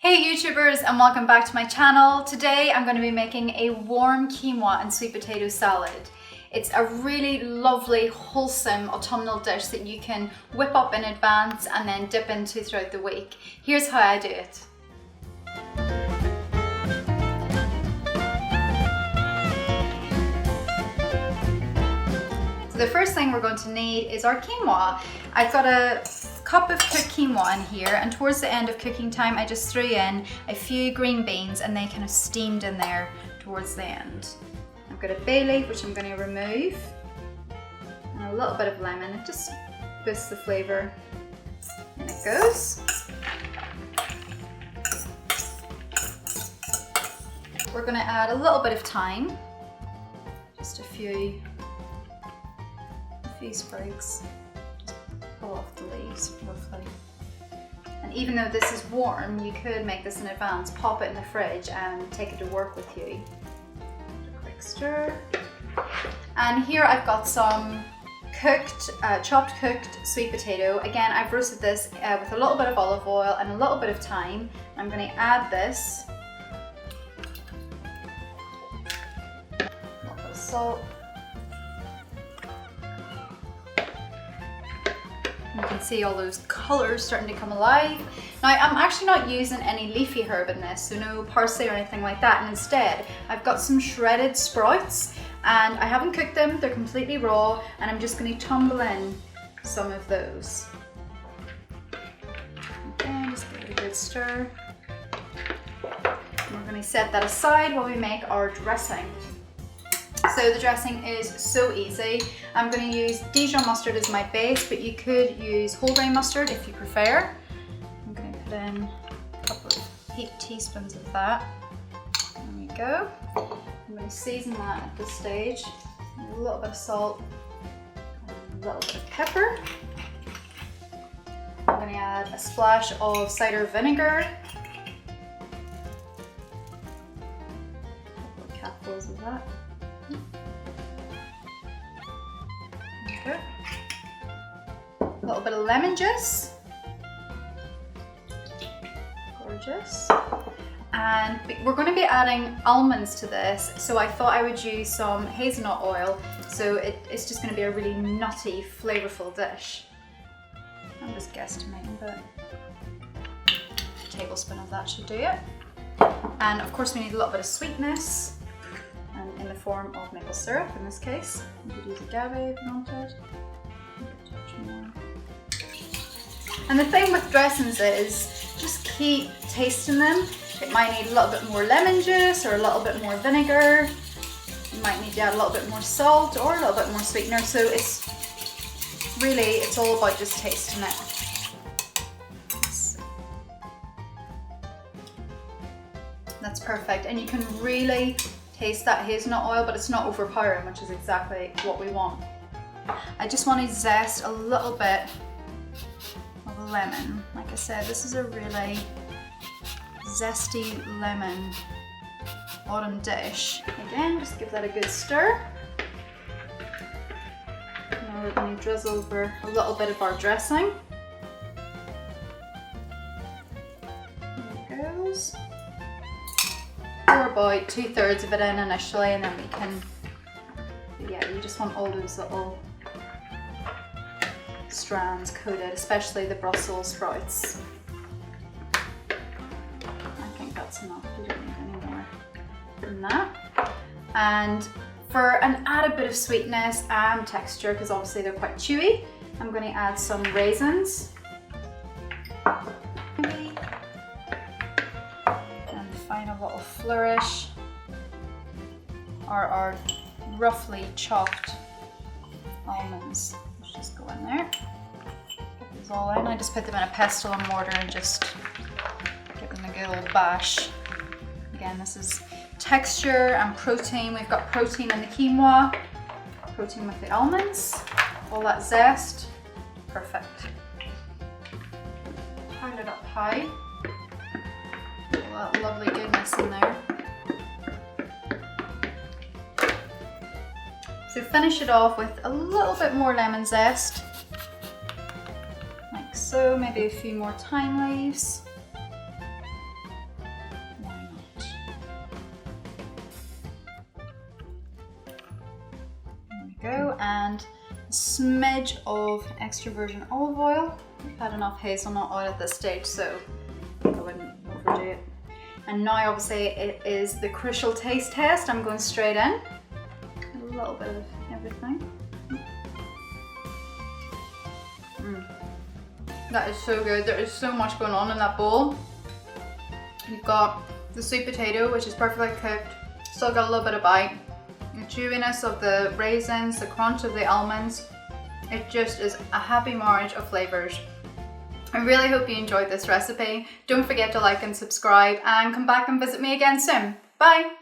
Hey YouTubers, and welcome back to my channel. Today I'm going to be making a warm quinoa and sweet potato salad. It's a really lovely, wholesome autumnal dish that you can whip up in advance and then dip into throughout the week. Here's how I do it. So the first thing we're going to need is our quinoa. I've got a cup of cooked quinoa in here, and towards the end of cooking time I just threw in a few green beans and they kind of steamed in there towards the end. I've got a bay leaf which I'm going to remove, and a little bit of lemon. It just boosts the flavour. In it goes. We're going to add a little bit of thyme, just a few sprigs. Pull off the leaves roughly. And even though this is warm, you could make this in advance, pop it in the fridge and take it to work with you. A quick stir. And here I've got some chopped cooked sweet potato. Again, I've roasted this with a little bit of olive oil and a little bit of thyme. I'm going to add this. A little bit of salt. You can see all those colours starting to come alive. Now I'm actually not using any leafy herb in this, so no parsley or anything like that, and instead I've got some shredded sprouts and I haven't cooked them, they're completely raw, and I'm just going to tumble in some of those. Okay, just give it a good stir. And we're going to set that aside while we make our dressing. So the dressing is so easy. I'm going to use Dijon mustard as my base, but you could use whole grain mustard if you prefer. I'm going to put in a couple of heaped teaspoons of that. There we go. I'm going to season that at this stage. A little bit of salt, and a little bit of pepper. I'm going to add a splash of cider vinegar. A couple of capfuls of that. A little bit of lemon juice. Gorgeous. And we're going to be adding almonds to this, so I thought I would use some hazelnut oil, so it's just going to be a really nutty, flavourful dish. I'm just guesstimating, but a tablespoon of that should do it. And of course we need a little bit of sweetness, and in the form of maple syrup in this case. You could use agave if you wanted. And the thing with dressings is just keep tasting them. It might need a little bit more lemon juice or a little bit more vinegar. You might need to add a little bit more salt or a little bit more sweetener. So it's all about just tasting it. That's perfect. And you can really taste that hazelnut oil, but it's not overpowering, which is exactly what we want. I just want to zest a little bit of a lemon. Like I said, this is a really zesty lemon autumn dish. Again, just give that a good stir. Now we're going to drizzle over a little bit of our dressing. There it goes. Pour about 2/3 of it in initially, and then we can, yeah, you just want all those little strands coated, especially the Brussels sprouts. I think that's enough, we don't need any more than that. And for an added bit of sweetness and texture, because obviously they're quite chewy, I'm going to add some raisins. And final little flourish are our roughly chopped almonds. Let's just go in there. Put these all in. I just put them in a pestle and mortar and just give them a good old bash. Again, this is texture and protein. We've got protein in the quinoa, protein with the almonds, all that zest. Perfect. Pound it up high. All that lovely goodness in there. So finish it off with a little bit more lemon zest, like so, maybe a few more thyme leaves. and a smidge of extra virgin olive oil. I've had enough hazelnut oil at this stage, so I wouldn't overdo it. And now obviously it is the crucial taste test. I'm going straight in. A little bit of everything. That is so good. There is so much going on in that bowl. You've got the sweet potato, which is perfectly cooked. Still got a little bit of bite. The chewiness of the raisins, the crunch of the almonds. It just is a happy marriage of flavours. I really hope you enjoyed this recipe. Don't forget to like and subscribe and come back and visit me again soon. Bye!